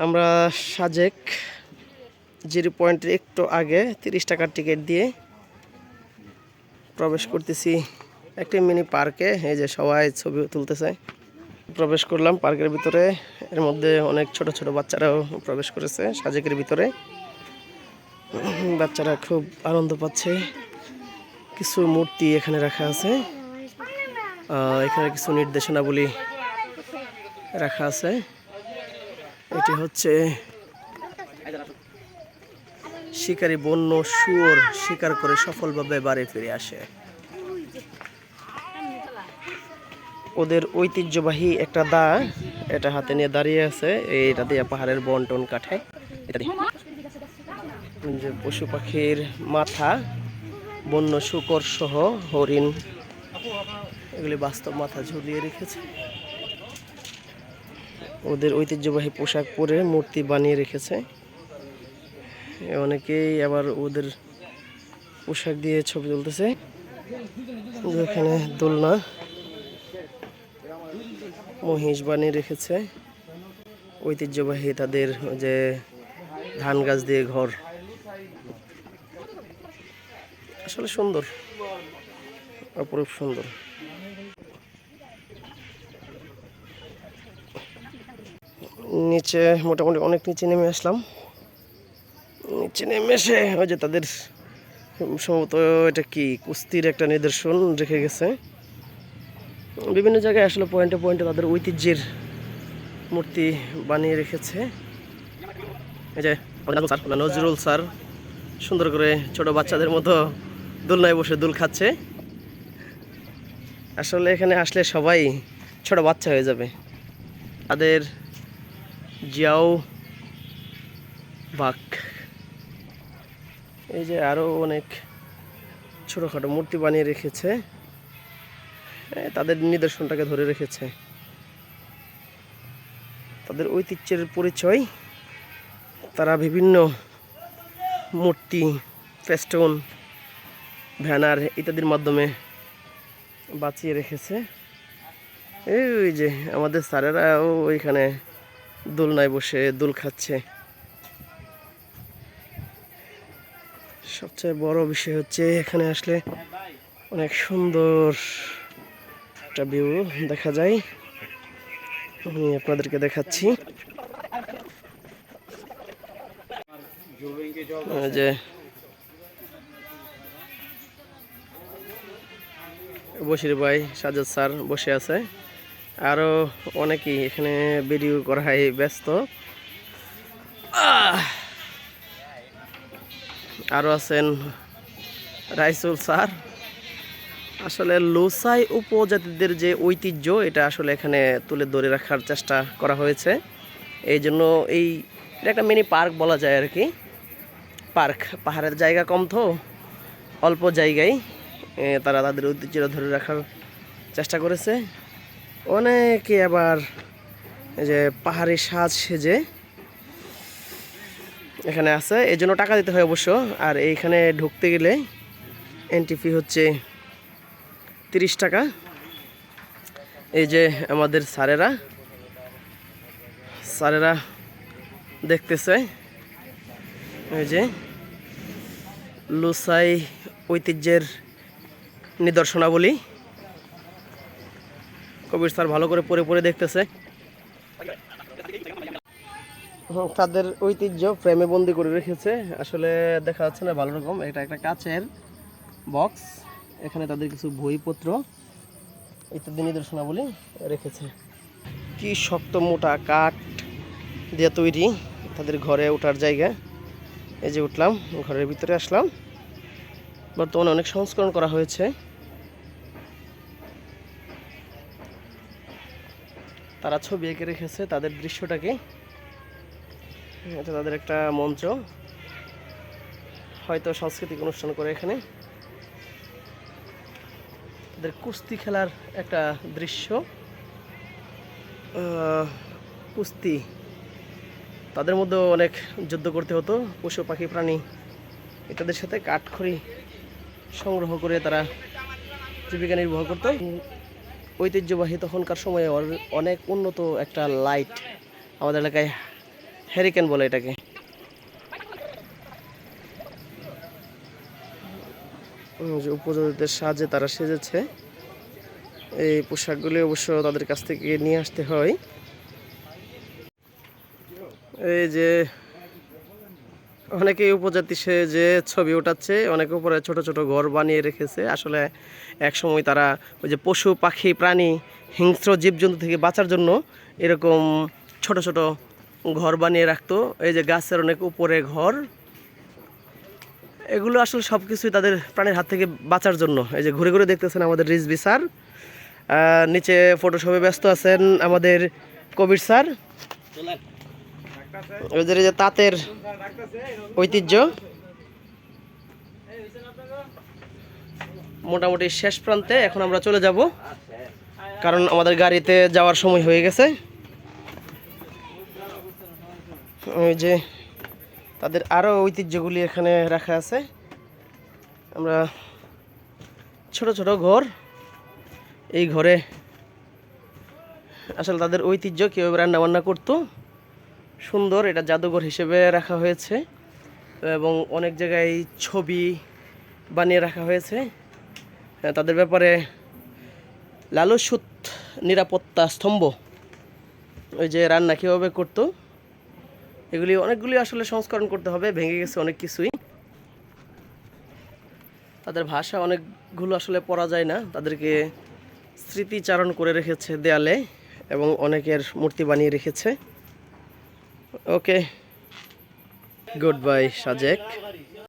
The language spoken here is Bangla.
আমরা সাজেক 0 পয়েন্টের একটু আগে 30 টাকার টিকিট দিয়ে প্রবেশ করতেছি একটি মিনি পার্কে। এই যে সবাই ছবি তুলতেছে। প্রবেশ করলাম পার্কের ভিতরে। এর মধ্যে অনেক ছোট ছোট বাচ্চারাও প্রবেশ করেছে সাজেকের ভিতরে। বাচ্চারা খুব আনন্দ পাচ্ছে। কিছু মূর্তি এখানে রাখা আছে। এখানে কিছু নির্দেশনাবলী রাখা আছে। এটি হচ্ছে শিকারী বন্য শুয়োর শিকার করে সফলভাবে বাড়ি ফিরে আসে। ওদের ঐতিহ্যবাহী একটা দা এটা হাতে নিয়ে দাঁড়িয়ে আছে। এইটা দিয়ে পাহাড়ের বন টন কাটে। যে পশু পাখির মাথা, বন্য শূকর সহ হরিণ, এগুলি বাস্তব মাথা ঝুলিয়ে রেখেছে। ওদের ঐতিহ্যবাহী পোশাক পরে মূর্তি বানিয়ে রেখেছে। অনেকেই আবার ওদের পোশাক দিয়ে ছবি তুলতেছে। এখানে দোলনা, মহিষ বানিয়ে রেখেছে ঐতিহ্যবাহী তাদের যে ধান গাছ দিয়ে ঘর। আসলে সুন্দর, অপরূপ সুন্দর। নিচে মোটামুটি অনেক নিচে নেমে আসলাম। নিচে নেমে এসে ওই যে তাদের সম্ভবত এটা কি কুস্তির একটা নিদর্শন রেখে গেছে। বিভিন্ন জায়গায় আসলে পয়েন্টে পয়েন্টে তাদের ঐতিহ্যের মূর্তি বানিয়ে রেখেছে। এই যে নজরুল স্যার সুন্দর করে ছোট বাচ্চাদের মতো দোলনায় বসে দোল খাচ্ছে। আসলে এখানে আসলে সবাই ছোট বাচ্চা হয়ে যাবে। তাদের জিয়াও বাক, এই যে আরো অনেক ছোটখাটো মূর্তি বানিয়ে রেখেছে। তাদের নিদর্শনটাকে ধরে রেখেছে। তাদের ঐতিহ্যের পরিচয় তারা বিভিন্ন মূর্তি, ফেস্টুন, ব্যানার ইত্যাদির মাধ্যমে বাঁচিয়ে রেখেছে। এই যে আমাদের স্যারেরাও ওইখানে দোলনায় বসে দোল খাচ্ছে। সবচেয়ে বড় বিষয় হচ্ছে এখানে আসলে অনেক সুন্দর একটা ভিউ দেখা যায়। আমি আপনাদেরকে দেখাচ্ছি। যে বশির ভাই, সাজ্জাদ স্যার বসে আছে। আরো অনেকেই এখানে ভিডিও করায় ব্যস্ত। আরো আছেন রাইসুল স্যার। আসলে লোসাই উপজাতিদের যে ঐতিহ্য এটা আসলে এখানে তুলে ধরে রাখার চেষ্টা করা হয়েছে। এই জন্য এটা একটা মিনি পার্ক বলা যায় আর কি। পার্ক, পাহাড়ের জায়গা কম তো, অল্প জায়গায় তারা তাদের ঐতিহ্য ধরে রাখার চেষ্টা করেছে। অনেকে আবার এই যে পাহাড়ি সাজ সেজে এখানে আছে। এই জন্য টাকা দিতে হয় অবশ্য। আর এইখানে ঢুকতে গেলে এন্ট্রি ফি হচ্ছে 30 টাকা। এই যে আমাদের স্যারেরা দেখতেছে। এই যে লোসাই ঐতিহ্যের নিদর্শনাবলী কবির স্যার ভালো করে পড়ে পড়ে দেখতেছে। তাদের ঐতিহ্য ফ্রেমে বন্দি করে রেখেছে। আসলে দেখা যাচ্ছে না ভালো রকম। এটা একটা কাচের বক্স। এখানে তাদের কিছু বইপত্র ইত্যাদি নিদর্শনাবলী রেখেছে। কি শক্ত মোটা কাঠ দিয়ে তৈরি তাদের ঘরে ওঠার জায়গা। এই যে উঠলাম, ঘরের ভিতরে আসলাম। বর্তমানে অনেক সংস্করণ করা হয়েছে। তারা ছবি এঁকে রেখেছে তাদের দৃশ্যটাকে। এটা তাদের একটা মঞ্চ, হয়তো সাংস্কৃতিক অনুষ্ঠান করে এখানে। তাদের কুস্তি খেলার একটা দৃশ্য। কুস্তি, তাদের মধ্যে অনেক যুদ্ধ করতে হতো। পশু পাখি প্রাণী ইত্যাদির সাথে কাঠখড়ি সংগ্রহ করে তারা জীবিকা নির্বাহ করত। ঐতিহ্যবাহী তখনকার সময়ে অনেক উন্নত একটা লাইট আমাদের এলাকায় হ্যারিকেন বলে এটাকে। যে উপজাতিদের সাজে তারা সেজেছে। এই পোশাকগুলি অবশ্য তাদের কাছ থেকে নিয়ে আসতে হয়। এই যে অনেকেই উপজাতি সেজে ছবি ওঠাচ্ছে, অনেকে উপরে ছোট ছোট ঘর বানিয়ে রেখেছে। আসলে এক সময় তারা ওই যে পশু পাখি প্রাণী হিংস্র জীবজন্তু থেকে বাঁচার জন্য এরকম ছোট ছোট ঘর বানিয়ে রাখতো। এই যে গাছের অনেক উপরে ঘর, এগুলো আসলে সব কিছুই তাদের প্রাণীর হাত থেকে বাঁচার জন্য। এই যে ঘুরে ঘুরে দেখতেছেন আমাদের রিজভি স্যার, নিচে ফটোশপে ব্যস্ত আছেন আমাদের কবির স্যার। ওদের যে তাঁতের ঐতিহ্য মোটামুটি শেষ প্রান্তে। এখন আমরা চলে যাব, কারণ আমাদের গাড়িতে যাওয়ার সময় হয়ে গেছে। ওই যে তাদের আরও ঐতিহ্যগুলি এখানে রাখা আছে। আমরা ছোট ছোট ঘর, এই ঘরে আসলে তাদের ঐতিহ্য কীভাবে রান্নাবান্না করতো সুন্দর, এটা জাদুঘর হিসেবে রাখা হয়েছে এবং অনেক জায়গায় ছবি বানিয়ে রাখা হয়েছে তাদের ব্যাপারে। লালুসুত নিরাপত্তা স্তম্ভ, ওই যে রান্না কীভাবে করতো, এগুলি অনেকগুলি আসলে সংস্করণ করতে হবে, ভেঙে গেছে অনেক কিছুই। তাদের ভাষা অনেকগুলো আসলে পড়া যায় না, তাদেরকে স্মৃতিচারণ করে রেখেছে দেয়ালে এবং অনেকের মূর্তি বানিয়ে রেখেছে। ওকে, গুড বাই সাজেক।